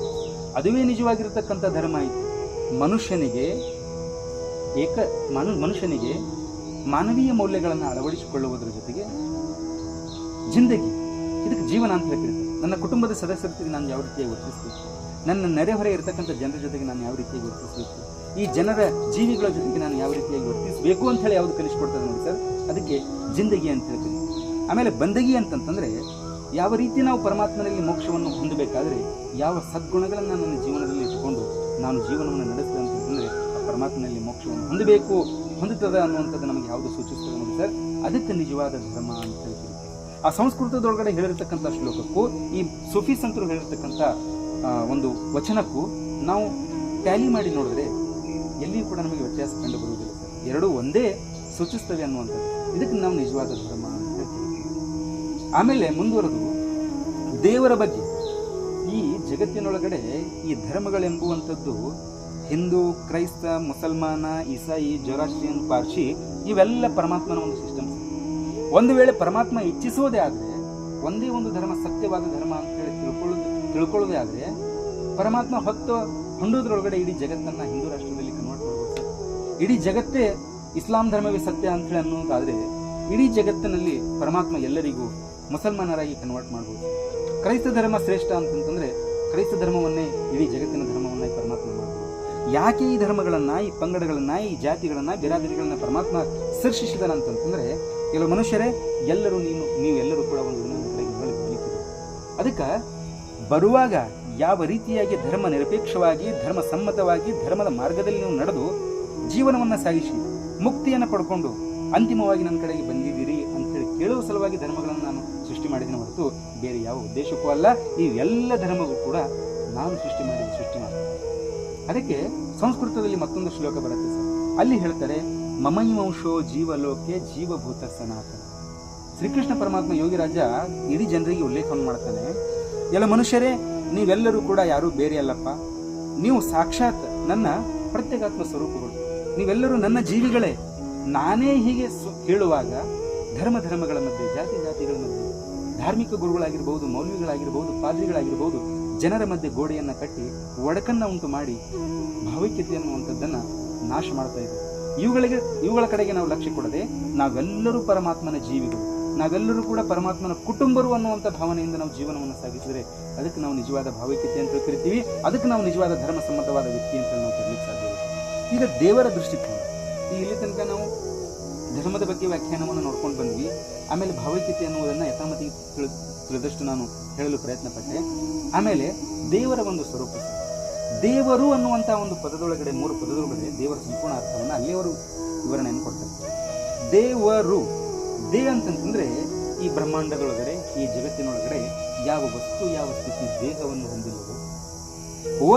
Speaker 1: ಅದುವೇ ನಿಜವಾಗಿರತಕ್ಕಂಥ ಧರ್ಮ ಆಯಿತು. ಮನುಷ್ಯನಿಗೆ ಮನುಷ್ಯನಿಗೆ ಮಾನವೀಯ ಮೌಲ್ಯಗಳನ್ನು ಅಳವಡಿಸಿಕೊಳ್ಳುವುದರ ಜೊತೆಗೆ ಜಿಂದಗಿ, ಇದಕ್ಕೆ ಜೀವನ ಅಂತ ಕರೀತಾರೆ. ನನ್ನ ಕುಟುಂಬದ ಸದಸ್ಯರ ಜೊತೆಗೆ ನಾನು ಯಾವ ರೀತಿಯಾಗಿ ವರ್ತಿಸಬೇಕು, ನನ್ನ ನೆರೆಹೊರೆ ಇರತಕ್ಕಂಥ ಜನರ ಜೊತೆಗೆ ನಾನು ಯಾವ ರೀತಿಯಾಗಿ ವರ್ತಿಸಬೇಕು, ಈ ಜನರ ಜೀವಿಗಳ ಜೊತೆಗೆ ನಾನು ಯಾವ ರೀತಿಯಾಗಿ ವರ್ತಿಸಬೇಕು ಅಂತ ಹೇಳಿ ಯಾವುದು ಕಲಿಸ್ಕೊಡ್ತದೆ ನೋಡಿ ಸರ್, ಅದಕ್ಕೆ ಜಿಂದಗಿ ಅಂತ ಹೇಳ್ತೀವಿ. ಆಮೇಲೆ ಬಂದಗಿ ಅಂತಂತಂದ್ರೆ ಯಾವ ರೀತಿ ನಾವು ಪರಮಾತ್ಮನಲ್ಲಿ ಮೋಕ್ಷವನ್ನು ಹೊಂದಬೇಕಾದ್ರೆ ಯಾವ ಸದ್ಗುಣಗಳನ್ನು ನನ್ನ ಜೀವನದಲ್ಲಿ ಇಟ್ಕೊಂಡು ನಾನು ಜೀವನವನ್ನು ನಡೆಸಿದೆ ಅಂತಂತಂದ್ರೆ ಆ ಪರಮಾತ್ಮನಲ್ಲಿ ಮೋಕ್ಷವನ್ನು ಹೊಂದುತ್ತದೆ ಅನ್ನುವಂಥದ್ದು ನಮಗೆ ಯಾವುದು ಸೂಚಿಸ್ತದೆ ನೋಡಿ ಸರ್, ಅದಕ್ಕೆ ನಿಜವಾದ ಧರ್ಮ ಅಂತ ಹೇಳ್ತೀವಿ. ಆ ಸಂಸ್ಕೃತದೊಳಗಡೆ ಹೇಳಿರ್ತಕ್ಕಂಥ ಶ್ಲೋಕಕ್ಕೂ ಈ ಸೂಫಿ ಸಂತರು ಹೇಳಿರ್ತಕ್ಕಂಥ ಒಂದು ವಚನಕ್ಕೂ ನಾವು ಟ್ಯಾಲಿ ಮಾಡಿ ನೋಡಿದ್ರೆ ಎಲ್ಲಿಯೂ ಕೂಡ ನಮಗೆ ವ್ಯತ್ಯಾಸ ಕಂಡು ಬರುವುದಿಲ್ಲ ಸರ್, ಎರಡೂ ಒಂದೇ ಸೂಚಿಸ್ತವೆ ಅನ್ನುವಂಥದ್ದು. ಇದಕ್ಕೆ ನಾವು ನಿಜವಾದ ಧರ್ಮ ಅಂತ ಹೇಳ್ತೀವಿ. ಆಮೇಲೆ ಮುಂದುವರೆದು ದೇವರ ಬಗ್ಗೆ, ಈ ಜಗತ್ತಿನೊಳಗಡೆ ಈ ಧರ್ಮಗಳೆಂಬುವಂಥದ್ದು ಹಿಂದೂ, ಕ್ರೈಸ್ತ, ಮುಸಲ್ಮಾನ, ಇಸಾಯಿ, ಜೊರಾಸ್ಟ್ರಿಯನ್, ಪಾರ್ಸಿ ಇವೆಲ್ಲ ಪರಮಾತ್ಮನ ಒಂದು ಸಿಸ್ಟಮ್. ಒಂದು ವೇಳೆ ಪರಮಾತ್ಮ ಇಚ್ಛಿಸೋದೇ ಆದರೆ ಒಂದೇ ಒಂದು ಧರ್ಮ ಸತ್ಯವಾದ ಧರ್ಮ ಅಂತ ಹೇಳಿ ತಿಳ್ಕೊಳ್ಳೋದೇ ಆದರೆ ಪರಮಾತ್ಮ ಹೊಂಡೋದ್ರೊಳಗಡೆ ಇಡೀ ಜಗತ್ತನ್ನ ಹಿಂದೂ ರಾಷ್ಟ್ರದಲ್ಲಿ ಕನ್ವರ್ಟ್ ಮಾಡ್ಬೋದು. ಇಡೀ ಜಗತ್ತೇ ಇಸ್ಲಾಂ ಧರ್ಮವೇ ಸತ್ಯ ಅಂತ ಹೇಳಿ ಅನ್ನೋದಾದ್ರೆ ಇಡೀ ಜಗತ್ತಿನಲ್ಲಿ ಪರಮಾತ್ಮ ಎಲ್ಲರಿಗೂ ಮುಸಲ್ಮಾನರಾಗಿ ಕನ್ವರ್ಟ್ ಮಾಡ್ಬೋದು. ಕ್ರೈಸ್ತ ಧರ್ಮ ಶ್ರೇಷ್ಠ ಅಂತಂತಂದ್ರೆ ಕ್ರೈಸ್ತ ಧರ್ಮವನ್ನೇ ಇಡೀ ಜಗತ್ತಿನ ಧರ್ಮವನ್ನ ಪರಮಾತ್ಮ ಮಾಡ್ಬೋದು. ಯಾಕೆ ಈ ಧರ್ಮಗಳನ್ನ, ಈ ಪಂಗಡಗಳನ್ನ, ಈ ಜಾತಿಗಳನ್ನ, ಬಿರಾದರಿಗಳನ್ನ ಪರಮಾತ್ಮ ಸೃಷ್ಟಿಸಿದಾನ ಅಂತಂತಂದ್ರೆ ಕೆಲವು ಮನುಷ್ಯರೇ ಎಲ್ಲರೂ ನೀವೆಲ್ಲರೂ ಕೂಡ ಒಂದು ಬೆಳೀತೀರಿ. ಅದಕ್ಕೆ ಬರುವಾಗ ಯಾವ ರೀತಿಯಾಗಿ ಧರ್ಮ ನಿರಪೇಕ್ಷವಾಗಿ, ಧರ್ಮ ಸಮ್ಮತವಾಗಿ, ಧರ್ಮದ ಮಾರ್ಗದಲ್ಲಿ ನೀವು ನಡೆದು ಜೀವನವನ್ನ ಸಾಗಿಸಿ ಮುಕ್ತಿಯನ್ನು ಪಡ್ಕೊಂಡು ಅಂತಿಮವಾಗಿ ನನ್ನ ಕಡೆಗೆ ಬಂದಿದ್ದೀರಿ ಅಂತ ಹೇಳಿ ಕೇಳುವ ಸಲುವಾಗಿ ಧರ್ಮಗಳನ್ನು ನಾನು ಸೃಷ್ಟಿ ಮಾಡಿದ್ದೀನಿ ಹೊರತು ಬೇರೆ ಯಾವ ಉದ್ದೇಶಕ್ಕೂ ಅಲ್ಲ. ಈ ಎಲ್ಲ ಧರ್ಮಗೂ ಕೂಡ ನಾನು ಸೃಷ್ಟಿ ಮಾಡಿ. ಅದಕ್ಕೆ ಸಂಸ್ಕೃತದಲ್ಲಿ ಮತ್ತೊಂದು ಶ್ಲೋಕ ಬರುತ್ತೆ ಸರ್, ಅಲ್ಲಿ ಹೇಳ್ತಾರೆ ಮಮೈವಂಶೋ ಜೀವಲೋಕೆ ಜೀವಭೂತ ಸನಾತನ. ಶ್ರೀಕೃಷ್ಣ ಪರಮಾತ್ಮ ಯೋಗಿರಾಜ ಇಡೀ ಜನರಿಗೆ ಉಲ್ಲೇಖವನ್ನು ಮಾಡ್ತಾನೆ, ಎಲ್ಲ ಮನುಷ್ಯರೇ ನೀವೆಲ್ಲರೂ ಕೂಡ ಯಾರೂ ಬೇರೆ ಅಲ್ಲಪ್ಪ, ನೀವು ಸಾಕ್ಷಾತ್ ನನ್ನ ಪ್ರತ್ಯೇಕಾತ್ಮ ಸ್ವರೂಪಗಳು, ನೀವೆಲ್ಲರೂ ನನ್ನ ಜೀವಿಗಳೇ. ನಾನೇ ಹೀಗೆ ಹೇಳುವಾಗ ಧರ್ಮಗಳ ಮಧ್ಯೆ, ಜಾತಿಗಳ ಮಧ್ಯೆ, ಧಾರ್ಮಿಕ ಗುರುಗಳಾಗಿರ್ಬಹುದು, ಮೌಲ್ವಿಗಳಾಗಿರ್ಬಹುದು, ಪಾದ್ರಿಗಳಾಗಿರ್ಬಹುದು, ಜನರ ಮಧ್ಯೆ ಗೋಡೆಯನ್ನ ಕಟ್ಟಿ ಒಡಕನ್ನ ಉಂಟು ಮಾಡಿ ಭಾವೈಕ್ಯತೆ ಅನ್ನುವಂಥದ್ದನ್ನ ನಾಶ ಮಾಡ್ತಾ ಇದ್ದಾರೆ. ಇವುಗಳ ಕಡೆಗೆ ನಾವು ಲಕ್ಷ್ಯ ಕೊಡದೆ ನಾವೆಲ್ಲರೂ ಪರಮಾತ್ಮನ ಜೀವಿಗಳು, ನಾವೆಲ್ಲರೂ ಕೂಡ ಪರಮಾತ್ಮನ ಕುಟುಂಬರು ಅನ್ನುವಂಥ ಭಾವನೆಯಿಂದ ನಾವು ಜೀವನವನ್ನು ಸಾಗಿಸಿದರೆ ಅದಕ್ಕೆ ನಾವು ನಿಜವಾದ ಭಾವೈಕ್ಯತೆ ಅಂತ ಕರಿತೀವಿ. ಅದಕ್ಕೆ ನಾವು ನಿಜವಾದ ಧರ್ಮ ಸಮ್ಮತವಾದ ವ್ಯಕ್ತಿ ಅಂತ ನಾವು ಕರೀಲಿಕ್ಕೆ ಸಾಧ್ಯ. ಈಗ ದೇವರ ದೃಷ್ಟಿಕೋನ, ಇಲ್ಲಿ ತನಕ ನಾವು ಧರ್ಮದ ಬಗ್ಗೆ ವ್ಯಾಖ್ಯಾನವನ್ನು ನೋಡ್ಕೊಂಡು ಬಂದ್ವಿ. ಆಮೇಲೆ ಭಾವೈಕ್ಯತೆ ಅನ್ನುವುದನ್ನು ಯಥಾಮತಿಗೆ ತಿಳಿದಷ್ಟು ನಾನು ಹೇಳಲು ಪ್ರಯತ್ನ ಪಟ್ಟೆ. ಆಮೇಲೆ ದೇವರ ಒಂದು ಸ್ವರೂಪ, ದೇವರು ಅನ್ನುವಂಥ ಒಂದು ಪದದೊಳಗಡೆ, 3 ಪದದೊಳಗಡೆ ದೇವರ ಸಂಪೂರ್ಣ ಅರ್ಥವನ್ನು ಅಲ್ಲಿಯವರು ವಿವರಣೆಯನ್ನು ಕೊಡ್ತಾರೆ. ದೇವರು, ಅಂತಂತಂದ್ರೆ ಈ ಬ್ರಹ್ಮಾಂಡದೊಳಗಡೆ, ಈ ಜಗತ್ತಿನೊಳಗಡೆ ಯಾವ ವಸ್ತು ಯಾವ ಸ್ಥಿತಿ ದೇಹವನ್ನು ಹೊಂದಿಲ್ಲವೋ,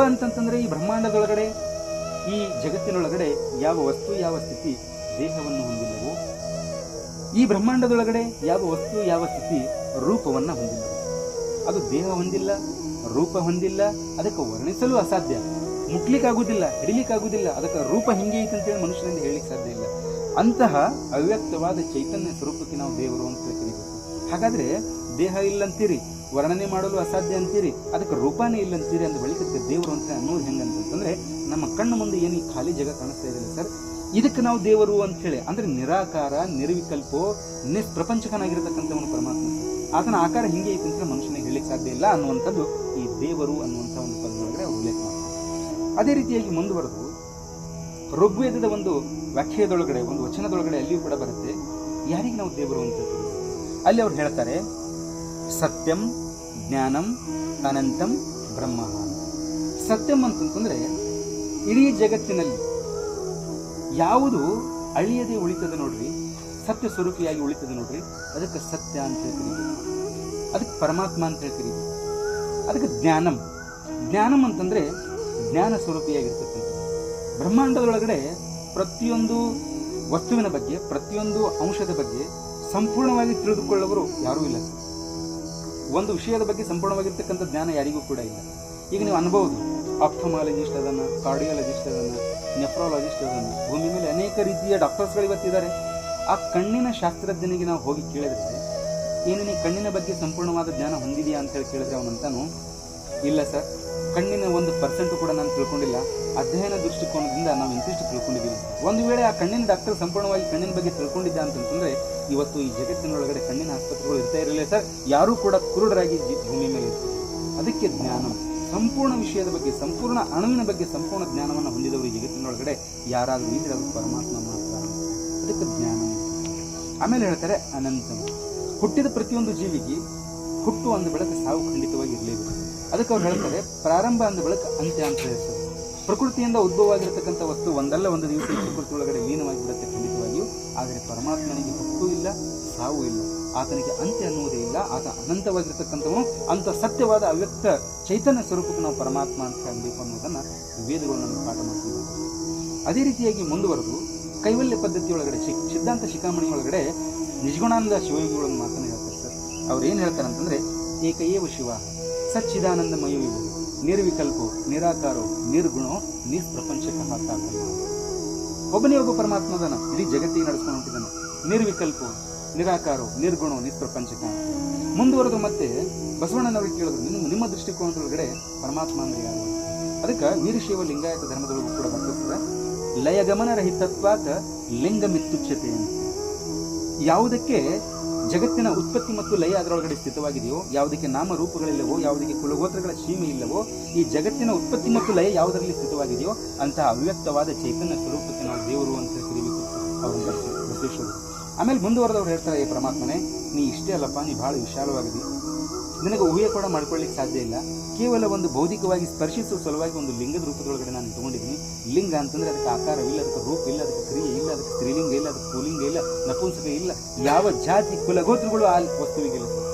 Speaker 1: ಅಂತಂತಂದ್ರೆ ಈ ಬ್ರಹ್ಮಾಂಡದೊಳಗಡೆ, ಈ ಜಗತ್ತಿನೊಳಗಡೆ ಯಾವ ವಸ್ತು ಯಾವ ಸ್ಥಿತಿ ದೇಹವನ್ನು ಹೊಂದಿಲ್ಲವೋ, ಈ ಬ್ರಹ್ಮಾಂಡದೊಳಗಡೆ ಯಾವ ವಸ್ತು ಯಾವ ಸ್ಥಿತಿ ರೂಪವನ್ನ ಹೊಂದಿಲ್ಲ. ಅದು ದೇಹ ಹೊಂದಿಲ್ಲ, ರೂಪ ಹೊಂದಿಲ್ಲ, ಅದಕ್ಕೆ ವರ್ಣಿಸಲು ಅಸಾಧ್ಯ, ಮುಟ್ಲಿಕ್ಕಾಗುವುದಿಲ್ಲ, ಹಿಡಿಲಿಕ್ಕಾಗುವುದಿಲ್ಲ. ಅದಕ್ಕೆ ರೂಪ ಹಿಂಗೆ ಐತೆ ಅಂತೇಳಿ ಮನುಷ್ಯನಿಂದ ಹೇಳಲಿಕ್ಕೆ ಸಾಧ್ಯ ಇಲ್ಲ. ಅಂತಹ ಅವ್ಯಕ್ತವಾದ ಚೈತನ್ಯ ಸ್ವರೂಪಕ್ಕೆ ನಾವು ದೇವರು ಅಂತ ಕರೀಬೇಕು. ಹಾಗಾದ್ರೆ ದೇಹ ಇಲ್ಲಂತೀರಿ, ವರ್ಣನೆ ಮಾಡಲು ಅಸಾಧ್ಯ ಅಂತೀರಿ, ಅದಕ್ಕೆ ರೂಪನೇ ಇಲ್ಲಂತೀರಿ, ಅಂದ ಬಳಿಕ ದೇವರು ಅಂತ ಅನ್ನೋದು ಹೆಂಗಂತಂದ್ರೆ ನಮ್ಮ ಕಣ್ಣು ಮುಂದೆ ಏನು ಖಾಲಿ ಜಾಗ ಕಾಣಿಸ್ತಾ ಇದೆ ಸರ್, ಇದಕ್ಕೆ ನಾವು ದೇವರು ಅಂತ ಹೇಳಿ, ಅಂದ್ರೆ ನಿರಾಕಾರ, ನಿರ್ವಿಕಲ್ಪೋ, ನಿಷ್ಪ್ರಪಂಚಕನಾಗಿರತಕ್ಕಂಥವನು ಪರಮಾತ್ಮ. ಆತನ ಆಕಾರ ಹಿಂಗೆ ಐತೆ ಅಂತ ಮನುಷ್ಯನಿಗೆ ಹೇಳಲಿಕ್ಕೆ ಸಾಧ್ಯ ಇಲ್ಲ ಅನ್ನುವಂಥದ್ದು ಈ ದೇವರು ಅನ್ನುವಂಥ ಒಂದು ಪದದೊಳಗಡೆ ಉಲ್ಲೇಖ ಮಾಡ್ತಾರೆ. ಅದೇ ರೀತಿಯಾಗಿ ಮುಂದುವರೆದು ಋಗ್ವೇದದ ಒಂದು ವ್ಯಾಖ್ಯಾನದೊಳಗಡೆ, ಒಂದು ವಚನದೊಳಗಡೆ ಅಲ್ಲಿಯೂ ಕೂಡ ಬರುತ್ತೆ ಯಾರಿಗೆ ನಾವು ದೇವರು ಅಂತ ಹೇಳ್ತೀವಿ. ಅಲ್ಲಿ ಅವ್ರು ಹೇಳ್ತಾರೆ ಸತ್ಯಂ ಜ್ಞಾನಂ ಅನಂತಂ ಬ್ರಹ್ಮ. ಸತ್ಯಂ ಅಂತಂತಂದ್ರೆ ಇಡೀ ಜಗತ್ತಿನಲ್ಲಿ ಯಾವುದು ಅಳಿಯದೆ ಉಳಿತದೆ ನೋಡ್ರಿ, ಸತ್ಯ ಸ್ವರೂಪಿಯಾಗಿ ಉಳಿತದೆ ನೋಡ್ರಿ, ಅದಕ್ಕೆ ಸತ್ಯ ಅಂತ ಹೇಳ್ತೀವಿ, ಅದಕ್ಕೆ ಪರಮಾತ್ಮ ಅಂತ ಹೇಳ್ತೀವಿ. ಅದಕ್ಕೆ ಜ್ಞಾನಂ ಅಂತಂದ್ರೆ ಜ್ಞಾನ ಸ್ವರೂಪಿಯಾಗಿರ್ತಕ್ಕಂಥ ಬ್ರಹ್ಮಾಂಡದೊಳಗಡೆ ಪ್ರತಿಯೊಂದು ವಸ್ತುವಿನ ಬಗ್ಗೆ, ಪ್ರತಿಯೊಂದು ಅಂಶದ ಬಗ್ಗೆ ಸಂಪೂರ್ಣವಾಗಿ ತಿಳಿದುಕೊಳ್ಳುವವರು ಯಾರೂ ಇಲ್ಲ. ಒಂದು ವಿಷಯದ ಬಗ್ಗೆ ಸಂಪೂರ್ಣವಾಗಿರ್ತಕ್ಕಂಥ ಜ್ಞಾನ ಯಾರಿಗೂ ಕೂಡ ಇಲ್ಲ. ಈಗ ನೀವು ಅನ್ಬಹುದು, ಆಪ್ಥಮಾಲಜಿಸ್ಟ್ ಅದನ್ನ, ಕಾರ್ಡಿಯಾಲಜಿಸ್ಟ್ ಅದನ್ನ, ನೆಫ್ರಾಲಜಿಸ್ಟ್ ಅದನ್ನ, ಭೂಮಿ ಮೇಲೆ ಅನೇಕ ರೀತಿಯ ಡಾಕ್ಟರ್ಸ್ಗಳು ಇವತ್ತಿದ್ದಾರೆ. ಆ ಕಣ್ಣಿನ ಶಾಸ್ತ್ರಜ್ಞನಿಗೆ ನಾವು ಹೋಗಿ ಕೇಳಿದ್ರೆ, ಏನು ನೀ ಕಣ್ಣಿನ ಬಗ್ಗೆ ಸಂಪೂರ್ಣವಾದ ಜ್ಞಾನ ಹೊಂದಿದೆಯಾ ಅಂತ ಹೇಳಿ ಕೇಳಿದ್ರೆ ಅವನಂತಾನು ಇಲ್ಲ ಸರ್, ಕಣ್ಣಿನ 1% ಕೂಡ ನಾನು ತಿಳ್ಕೊಂಡಿಲ್ಲ. ಅಧ್ಯಯನ ದೃಷ್ಟಿಕೋನದಿಂದ ನಾವು ಇಂತಿಷ್ಟು ತಿಳ್ಕೊಂಡಿದ್ದೀವಿ. ಒಂದು ವೇಳೆ ಆ ಕಣ್ಣಿನ ಡಾಕ್ಟರ್ ಸಂಪೂರ್ಣವಾಗಿ ಕಣ್ಣಿನ ಬಗ್ಗೆ ತಿಳ್ಕೊಂಡಿದ್ದ ಅಂತಂತಂದ್ರೆ ಇವತ್ತು ಈ ಜಗತ್ತಿನೊಳಗಡೆ ಕಣ್ಣಿನ ಆಸ್ಪತ್ರೆಗಳು ಇರ್ತಾ ಇರಲಿಲ್ಲ ಸರ್. ಯಾರೂ ಕೂಡ ಕುರುಡರಾಗಿ ಭೂಮಿ ಮೇಲೆ ಇರ್ತಾರೆ. ಅದಕ್ಕೆ ಜ್ಞಾನ, ಸಂಪೂರ್ಣ ವಿಷಯದ ಬಗ್ಗೆ, ಸಂಪೂರ್ಣ ಅಣುವಿನ ಬಗ್ಗೆ ಸಂಪೂರ್ಣ ಜ್ಞಾನವನ್ನು ಹೊಂದಿದವರು ಈ ಜಗತ್ತಿನೊಳಗಡೆ ಯಾರಾದರೂ ಇದ್ರೆ ಅದು ಪರಮಾತ್ಮ ಮಾತ್ರ. ಅದಕ್ಕೆ ಜ್ಞಾನ. ಆಮೇಲೆ ಹೇಳ್ತಾರೆ ಅನಂತ. ಹುಟ್ಟಿದ ಪ್ರತಿಯೊಂದು ಜೀವಿಗೆ ಹುಟ್ಟು ಅಂದ ಬಳಿಕ ಸಾವು ಖಂಡಿತವಾಗಿ ಇರಲೇಬೇಕು. ಅದಕ್ಕೆ ಅವ್ರು ಹೇಳ್ತಾರೆ ಪ್ರಾರಂಭ ಅಂದ ಬಳಿಕ ಅಂತ್ಯ ಅಂತ ಹೇಳ್ತಾರೆ. ಪ್ರಕೃತಿಯಿಂದ ಉದ್ಭವವಾಗಿರತಕ್ಕಂಥ ವಸ್ತು ಒಂದಲ್ಲ ಒಂದು ದಿವಸ ಪ್ರಕೃತಿ ಒಳಗಡೆ ಲೀನವಾಗಿ ಬಿಡುತ್ತೆ ಖಂಡಿತವಾಗಿಯೂ. ಆದರೆ ಪರಮಾತ್ಮನಿಗೆ ಹುಟ್ಟು ಇಲ್ಲ, ಸಾವು ಇಲ್ಲ, ಆತನಿಗೆ ಅಂತ್ಯ ಅನ್ನುವುದೇ ಇಲ್ಲ. ಆತ ಅನಂತವಾಗಿರ್ತಕ್ಕಂಥವನು. ಅಂತ ಸತ್ಯವಾದ ಅವ್ಯಕ್ತ ಚೈತನ್ಯ ಸ್ವರೂಪಕ್ಕೆ ನಾವು ಪರಮಾತ್ಮ ಅಂತ ಹೇಳಬೇಕು ಅನ್ನೋದನ್ನ ವೇದಗಳು ನಮಗೆ ಪಾಠ ಮಾಡ್ತೀವಿ. ಅದೇ ರೀತಿಯಾಗಿ ಮುಂದುವರೆದು ಕೈವಲ್ಯ ಪದ್ಧತಿಯೊಳಗಡೆ ಸಿದ್ಧಾಂತ ಶಿಖಾಮಣಿ ಒಳಗಡೆ ನಿಜಗುಣಾನಂದ ಶಿವಯೋಗಿಗಳನ್ನು ಮಾತನ್ನು ಹೇಳ್ತಾರೆ ಸರ್. ಅವ್ರು ಏನು ಹೇಳ್ತಾರೆ ಅಂತಂದ್ರೆ ಏಕಏವ ಶಿವ ಸಚ್ಚಿದಾನಂದಮಯ ವಿಭು ನಿರ್ವಿಕಲ್ಪೋ ನಿರಾಕಾರೋ ನಿರ್ಗುಣೋ ನಿಷ್ಪ್ರಪಂಚಕ ಹಾಕಾಗಲ್ಲ. ಒಬ್ಬನೇ ಒಬ್ಬ ಪರಮಾತ್ಮದನ ಇಡೀ ಜಗತ್ತಿಗೆ ನಡೆಸ್ಕೊಂಡು ಹೊಂಟಿದ್ದಾನೆ. ನಿರ್ವಿಕಲ್ಪೋ ನಿರಾಕಾರೋ ನಿರ್ಗುಣೋ ನಿಷ್ಪ್ರಪಂಚಕ. ಮುಂದುವರೆದು ಮತ್ತೆ ಬಸವಣ್ಣನವ್ರಿಗೆ ಕೇಳಿದ್ರು ನಿಮ್ಮ ದೃಷ್ಟಿಕೋನದೊಳಗಡೆ ಪರಮಾತ್ಮ ಅಂದ್ರೆ ಯಾರು? ಅದಕ್ಕೆ ವೀರಶೈವ ಲಿಂಗಾಯತ ಧರ್ಮದೊಳಗೂ ಕೂಡ ಬರ್ತದೆ ಲಯಗಮನ ರಹಿತತ್ವಾದ ಲಿಂಗಮಿತ್ತುಚ್ಯತೆ ಅಂತ. ಯಾವುದಕ್ಕೆ ಜಗತ್ತಿನ ಉತ್ಪತ್ತಿ ಮತ್ತು ಲಯ ಅದರೊಳಗಡೆ ಸ್ಥಿತವಾಗಿದೆಯೋ, ಯಾವುದಕ್ಕೆ ನಾಮರೂಪಗಳಿಲ್ಲವೋ, ಯಾವುದಕ್ಕೆ ಕುಲಗೋತ್ರಗಳ ಸೀಮೆ ಇಲ್ಲವೋ, ಈ ಜಗತ್ತಿನ ಉತ್ಪತ್ತಿ ಮತ್ತು ಲಯ ಯಾವುದರಲ್ಲಿ ಸ್ಥಿತವಾಗಿದೆಯೋ ಅಂತಹ ಅವ್ಯಕ್ತವಾದ ಚೈತನ್ಯ ಸ್ವರೂಪಕ್ಕೆ ನಾವು ದೇವರು ಅಂತ ಕರೀಬೇಕು ಅವರು ಬಸವೇಶ್ವರರು. ಆಮೇಲೆ ಮುಂದುವರೆದವ್ರು ಹೇಳ್ತಾರೆ, ಈ ಪರಮಾತ್ಮನೇ ನೀ ಇಷ್ಟೇ ಅಲ್ಲಪ್ಪ, ನೀ ಬಹಳ ವಿಶಾಲವಾಗಿದೆ, ನಿನಗೆ ಊಹೆ ಕೂಡ ಮಾಡ್ಕೊಳ್ಳಿಕ್ಕೆ ಸಾಧ್ಯ ಇಲ್ಲ. ಕೇವಲ ಒಂದು ಭೌತಿಕವಾಗಿ ಸ್ಪರ್ಶಿಸುವ ಸಲುವಾಗಿ ಒಂದು ಲಿಂಗದ ರೂಪದೊಳಗಡೆ ನಾನು ತಗೊಂಡಿದ್ದೀನಿ. ಲಿಂಗ ಅಂತಂದ್ರೆ ಅದಕ್ಕೆ ಆಕಾರವಿಲ್ಲ, ಅದಕ್ಕೆ ರೂಪ ಇಲ್ಲ, ಅದಕ್ಕೆ ಕ್ರಿಯೆ ಇಲ್ಲ, ಅದಕ್ಕೆ ಸ್ತ್ರೀಲಿಂಗ ಇಲ್ಲ, ಅದಕ್ಕೆ ಪುಲ್ಲಿಂಗ ಇಲ್ಲ, ನಪುಂಸಕ ಇಲ್ಲ, ಯಾವ ಜಾತಿ ಕುಲಗೋತ್ರಗಳು ಆ ವಸ್ತುವಿಗಿಲ್ಲ.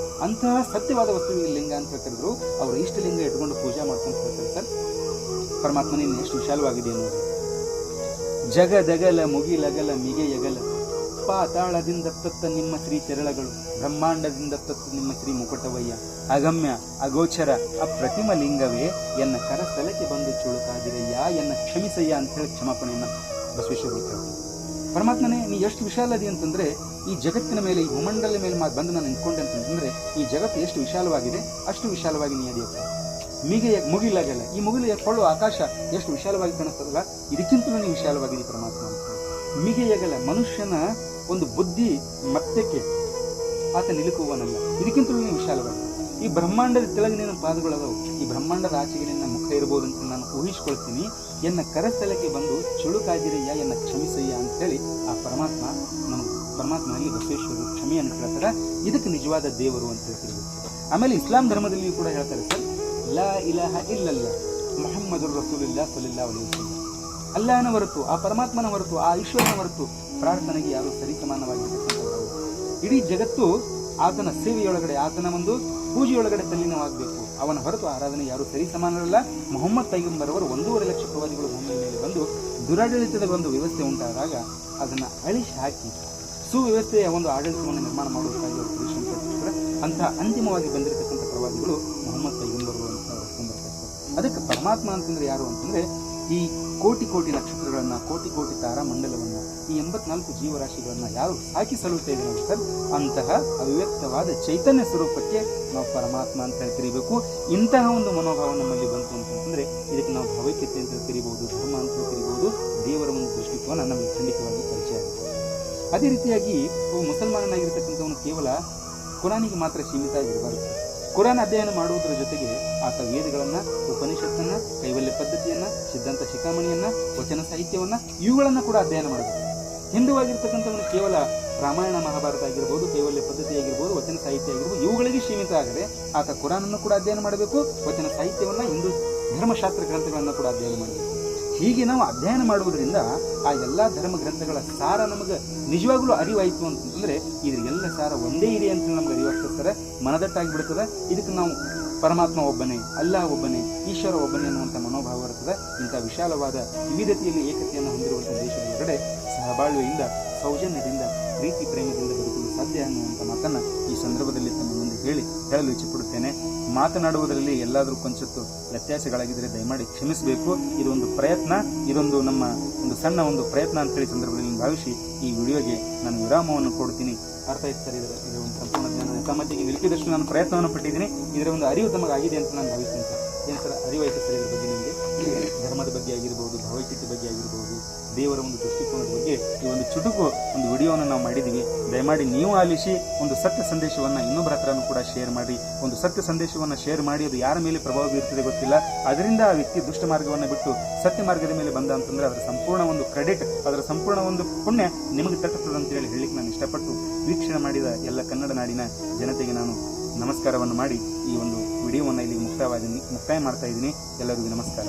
Speaker 1: ಅಂತಹ ಸತ್ಯವಾದ ವಸ್ತುವಿಗೆ ಲಿಂಗ ಅಂತ ಕರೆದ್ರು. ಅವರು ಇಷ್ಟಲಿಂಗ ಇಟ್ಕೊಂಡು ಪೂಜೆ ಮಾಡ್ಕೊಂಡು ಹೇಳ್ತಾರೆ ಸರ್ ಪರಮಾತ್ಮನೇ ಎಷ್ಟು ವಿಶಾಲವಾಗಿದೆ ಅನ್ನೋದು. ಜಗದಗಲ ಮುಗಿಲಗಲ ಮಿಗೆಯಗಲ ಪಾತಾಳದಿಂದ ತತ್ತ ನಿಮ್ಮ ಶ್ರೀ ಚರಳಗಳು, ಬ್ರಹ್ಮಾಂಡದಿಂದ ತತ್ತ ನಿಮ್ಮ ಶ್ರೀ ಮುಕುಟವಯ್ಯ, ಅಗಮ್ಯ ಅಗೋಚರ ಅಪ್ರತಿಮ ಲಿಂಗವೇ ಎನ್ನ ಕರಸ್ಥಲಕ್ಕೆ ಬಂದು ಚುಳುಕಾದಿರಯ್ಯ, ಎನ್ನ ಕ್ಷಮಿಸಯ್ಯ ಅಂತ ಹೇಳಿ ಕ್ಷಮಾಪಣೆಯನ್ನ ಬಸವೇಶ್ವರ ಹೇಳ್ತಾರೆ. ಪರಮಾತ್ಮನೇ ನೀ ಎಷ್ಟು ವಿಶಾಲದಿ ಅಂತಂದ್ರೆ ಈ ಜಗತ್ತಿನ ಮೇಲೆ, ಈ ಭೂಮಂಡಲ ಮೇಲೆ ಬಂದು ನಾನು ನಿಂತ್ಕೊಂಡೆ ಅಂತಂದ್ರೆ ಈ ಜಗತ್ತು ಎಷ್ಟು ವಿಶಾಲವಾಗಿದೆ ಅಷ್ಟು ವಿಶಾಲವಾಗಿ ನೀ ಅದೆಯಪ್ಪ. ಮುಗಿಲಾಗಲ್ಲ, ಈ ಮುಗಿಲು ಕೊಳ್ಳುವ ಆಕಾಶ ಎಷ್ಟು ವಿಶಾಲವಾಗಿ ಕಾಣಿಸ್ತದಲ್ಲ, ಇದಕ್ಕಿಂತಲೂ ನೀ ವಿಶಾಲವಾಗಿದೆ ಪರಮಾತ್ಮ ಅಂತ. ಮಿಗೆಯಗಲ ಮನುಷ್ಯನ ಒಂದು ಬುದ್ಧಿ ಮತ್ತಕ್ಕೆ ಆತ ನಿಲುಕುವನಲ್ಲ, ಇದಕ್ಕಿಂತಲೂ ನೀವು ವಿಶಾಲವಾಗಿ. ಈ ಬ್ರಹ್ಮಾಂಡದ ಕೆಳಗೆ ನಿನ್ನ ಪಾದಗಳದವು, ಈ ಬ್ರಹ್ಮಾಂಡದ ಆಚೆಗೆ ನಿನ್ನ ಮುಖ ಇರಬಹುದು ಅಂತ ನಾನು ಊಹಿಸ್ಕೊಳ್ತೀನಿ. ಎನ್ನ ಕರಸ್ಥಲಕ್ಕೆ ಬಂದು ಚುಳುಕಾದಿರಯ್ಯ, ಎನ್ನ ಕ್ಷಮಿಸಯ್ಯ ಅಂತ ಹೇಳಿ ಆ ಪರಮಾತ್ಮನಲ್ಲಿ ಬಸವೇಶ್ವರರು ಕ್ಷಮೆಯನ್ನು ಕೇಳ್ತಾರೆ. ಇದಕ್ಕೆ ನಿಜವಾದ ದೇವರು ಅಂತ ಹೇಳ್ತಿರ್ಬೇಕು. ಆಮೇಲೆ ಇಸ್ಲಾಂ ಧರ್ಮದಲ್ಲಿಯೂ ಕೂಡ ಹೇಳ್ತಾರೆ ಸರ್, ಲಾ ಇಲಾಹ ಇಲ್ಲಲ್ಲ ಮುಹಮ್ಮದುರ್ ರಸೂಲುಲ್ಲಾಹ ಸಲ್ಲಲ್ಲಾಹು ಅಲೈಹಿ ವಸಲ್ಲಂ. ಅಲ್ಲಾಹನ ಹೊರತು, ಆ ಪರಮಾತ್ಮನ ಹೊರತು, ಆ ಈಶ್ವರನ ಹೊರತು ಪ್ರಾರ್ಥನೆಗೆ ಯಾರು ಸರಿ ಸಮಾನವಾಗಿರ್ತಕ್ಕಂಥವರು. ಇಡೀ ಜಗತ್ತು ಆತನ ಸೇವೆಯೊಳಗಡೆ, ಆತನ ಒಂದು ಪೂಜೆಯೊಳಗಡೆ ತಲ್ಲೀನವಾಗಬೇಕು. ಅವನ ಹೊರತು ಆರಾಧನೆ ಯಾರು ಸರಿ ಸಮಾನರಲ್ಲ. ಮೊಹಮ್ಮದ್ ಪೈಗಂಬರ್ ಅವರು 1.5 ಲಕ್ಷ ಪ್ರವಾದಿಗಳು ಭೂಮಿಯ ಮೇಲೆ ಬಂದು ದುರಾಡಳಿತದ ಒಂದು ವ್ಯವಸ್ಥೆ ಉಂಟಾದಾಗ ಅದನ್ನು ಅಳಿಸಿ ಹಾಕಿ ಸುವ್ಯವಸ್ಥೆಯ ಒಂದು ಆಡಳಿತವನ್ನು ನಿರ್ಮಾಣ ಮಾಡುವುದಕ್ಕಾಗಿ ಅವರು ಪರಿಶ್ರಮ ಪಟ್ಟಿರ್ತಾರೆ. ಅಂತಹ ಅಂತಿಮವಾಗಿ ಬಂದಿರತಕ್ಕಂಥ ಪ್ರವಾದಿಗಳು ಮೊಹಮ್ಮದ್ ಪೈಗಂಬರ್ಗಳು ಅಂತ ಬರ್ತಾರೆ. ಅದಕ್ಕೆ ಪರಮಾತ್ಮ ಅಂತಂದ್ರೆ ಯಾರು ಅಂತಂದ್ರೆ ಈ ಕೋಟಿ ಕೋಟಿ ನಕ್ಷತ್ರಗಳನ್ನ, ಕೋಟಿ ಕೋಟಿ ತಾರಾಮಂಡಲವನ್ನ, ಈ 84 ಜೀವರಾಶಿಗಳನ್ನ ಯಾರು ಸಾಕಿ ಸಲ್ಲುತ್ತಾ ಇದ್ದಾರೆ ಸರ್, ಅಂತಹ ಅವ್ಯಕ್ತವಾದ ಚೈತನ್ಯ ಸ್ವರೂಪಕ್ಕೆ ನಾವು ಪರಮಾತ್ಮ ಅಂತ ಹೇಳಿ ಕರಿಬೇಕು. ಇಂತಹ ಒಂದು ಮನೋಭಾವ ನಮ್ಮಲ್ಲಿ ಬಂತು ಅಂತಂದ್ರೆ ಇದಕ್ಕೆ ನಾವು ಭಾವೈಕ್ಯತೆ ಅಂತ ಕರಿಬಹುದು, ಧರ್ಮ ಅಂತ ಕರಿಬಹುದು. ದೇವರ ಒಂದು ದೃಷ್ಟಿಕೋನ ನಮಗೆ ಖಂಡಿತವಾಗಿ ಪರಿಚಯ ಆಗುತ್ತೆ. ಅದೇ ರೀತಿಯಾಗಿ ಮುಸಲ್ಮಾನನಾಗಿರ್ತಕ್ಕಂಥವನು ಕೇವಲ ಕುರಾನಿಗೆ ಮಾತ್ರ ಸೀಮಿತ ಆಗಿರಬಾರದು. ಕುರಾನ್ ಅಧ್ಯಯನ ಮಾಡುವುದರ ಜೊತೆಗೆ ಆತ ವೇದಗಳನ್ನ, ಉಪನಿಷತ್ತನ್ನ, ಕೈವಲ್ಯ ಪದ್ಧತಿಯನ್ನ, ಸಿದ್ಧಾಂತ ಶಿಖಾಮಣಿಯನ್ನ, ವಚನ ಸಾಹಿತ್ಯವನ್ನ ಇವುಗಳನ್ನ ಕೂಡ ಅಧ್ಯಯನ ಮಾಡಬೇಕು. ಹಿಂದುವಾಗಿರ್ತಕ್ಕಂಥವನು ಕೇವಲ ರಾಮಾಯಣ ಮಹಾಭಾರತ ಆಗಿರ್ಬೋದು, ಕೈವಲ್ಯ ಪದ್ಧತಿ ಆಗಿರ್ಬೋದು, ವಚನ ಸಾಹಿತ್ಯ ಆಗಿರ್ಬೋದು ಇವುಗಳಿಗೆ ಸೀಮಿತ ಆಗದೆ ಆತ ಕುರಾನನ್ನು ಕೂಡ ಅಧ್ಯಯನ ಮಾಡಬೇಕು, ವಚನ ಸಾಹಿತ್ಯವನ್ನ, ಹಿಂದೂ ಧರ್ಮಶಾಸ್ತ್ರ ಗ್ರಂಥಗಳನ್ನ ಕೂಡ ಅಧ್ಯಯನ ಮಾಡಬೇಕು. ಹೀಗೆ ನಾವು ಅಧ್ಯಯನ ಮಾಡುವುದರಿಂದ ಆ ಎಲ್ಲಾ ಧರ್ಮ ಗ್ರಂಥಗಳ ಸಾರ ನಮಗೆ ನಿಜವಾಗ್ಲೂ ಅರಿವಾಯಿತು ಅಂತಂದ್ರೆ ಇದ್ರ ಎಲ್ಲ ಸಾರ ಒಂದೇ ಇದೆ ಅಂತ ನಮ್ಗೆ ಅರಿವಾಗ್ತಿರ್ತಾರೆ, ಮನದಟ್ಟಾಗಿ ಬಿಡ್ತದೆ. ಇದಕ್ಕೆ ನಾವು ಪರಮಾತ್ಮ ಒಬ್ಬನೇ, ಅಲ್ಲಾಹ್ ಒಬ್ಬನೇ, ಈಶ್ವರ ಒಬ್ಬನೇ ಅನ್ನುವಂಥ ಮನೋಭಾವ ಇರ್ತದೆ. ಇಂಥ ವಿಶಾಲವಾದ ವಿವಿಧತೆಯಲ್ಲಿ ಏಕತೆಯನ್ನು ಹೊಂದಿರುವಂಥ ದೇಶದ ಹೊರಗಡೆ ಸಹಬಾಳ್ವೆಯಿಂದ, ಸೌಜನ್ಯದಿಂದ, ಪ್ರೀತಿ ಪ್ರೇಮದಿಂದ ಬದುಕಲು ಸಾಧ್ಯ ಅನ್ನುವಂಥ ಮಾತನ್ನ ಈ ಸಂದರ್ಭದಲ್ಲಿ ತಮ್ಮ ಮುಂದೆ ಹೇಳಲು ಇಚ್ಛೆಪಡುತ್ತೇನೆ. ಮಾತನಾಡುವುದರಲ್ಲಿ ಎಲ್ಲಾದರೂ ಕೊಂಚತ್ತು ವ್ಯತ್ಯಾಸಗಳಾಗಿದ್ದರೆ ದಯಮಾಡಿ ಕ್ಷಮಿಸಬೇಕು. ಇದೊಂದು ಪ್ರಯತ್ನ, ಇದೊಂದು ನಮ್ಮ ಒಂದು ಸಣ್ಣ ಒಂದು ಪ್ರಯತ್ನ ಅಂತೇಳಿ ಸಂದರ್ಭದಲ್ಲಿ ಭಾವಿಸಿ ಈ ವಿಡಿಯೋಗೆ ನಾನು ವಿರಾಮವನ್ನು ಕೊಡ್ತೀನಿ. ಅರ್ಥ ಆಯ್ತು ಸರ್, ಇದರ ಒಂದು ಸಂಪೂರ್ಣ ಜ್ಞಾನ ತಮ್ಮೊಟ್ಟಿಗೆ ನಿಲುಕಿದಷ್ಟು ನಾನು ಪ್ರಯತ್ನವನ್ನು ಪಟ್ಟಿದ್ದೀನಿ. ಇದರ ಒಂದು ಅರಿವು ತಮಗಾಗಿದೆ ಅಂತ ನಾನು ಭಾವಿಸ್ತೀನಿ ಸರ್. ಏನು ಸರ್ ಅರಿವಾಯ್ತು ಸರ್ ಇದ್ರ ಬಗ್ಗೆ ನಿಮಗೆ? ಧರ್ಮದ ಬಗ್ಗೆ ಆಗಿರ್ಬೋದು, ಭಾವೈಕ್ಯತೆ ಬಗ್ಗೆ ಆಗಿರ್ಬೋದು, ದೇವರ ಒಂದು ದೃಷ್ಟಿಕೋನದ ಬಗ್ಗೆ ಈ ಒಂದು ಚುಟುಕು ಒಂದು ವಿಡಿಯೋವನ್ನು ನಾವು ಮಾಡಿದ್ದೀವಿ. ದಯಮಾಡಿ ನೀವು ಆಲಿಸಿ ಒಂದು ಸತ್ಯ ಸಂದೇಶವನ್ನು ಇನ್ನೊಬ್ಬರ ಹತ್ರನೂ ಕೂಡ ಶೇರ್ ಮಾಡಿ. ಒಂದು ಸತ್ಯ ಸಂದೇಶವನ್ನು ಶೇರ್ ಮಾಡಿ ಅದು ಯಾರ ಮೇಲೆ ಪ್ರಭಾವ ಬೀರ್ತದೆ ಗೊತ್ತಿಲ್ಲ, ಅದರಿಂದ ಆ ವ್ಯಕ್ತಿ ದುಷ್ಟ ಮಾರ್ಗವನ್ನು ಬಿಟ್ಟು ಸತ್ಯ ಮಾರ್ಗದ ಮೇಲೆ ಬಂದ ಅಂತಂದ್ರೆ ಅದರ ಸಂಪೂರ್ಣ ಒಂದು ಕ್ರೆಡಿಟ್, ಅದರ ಸಂಪೂರ್ಣ ಒಂದು ಪುಣ್ಯ ನಿಮಗೆ ತಟ್ಟುತ್ತದೆ ಅಂತೇಳಿ ಹೇಳಲಿಕ್ಕೆ ನಾನು ಇಷ್ಟಪಟ್ಟು ವೀಕ್ಷಣೆ ಮಾಡಿದ ಎಲ್ಲ ಕನ್ನಡ ನಾಡಿನ ಜನತೆಗೆ ನಾನು ನಮಸ್ಕಾರವನ್ನು ಮಾಡಿ ಈ ಒಂದು ವಿಡಿಯೋವನ್ನು ಇಲ್ಲಿ ಮುಕ್ತಾಯ ಮಾಡ್ತಾ ಇದ್ದೀನಿ. ಎಲ್ಲರಿಗೂ ನಮಸ್ಕಾರ.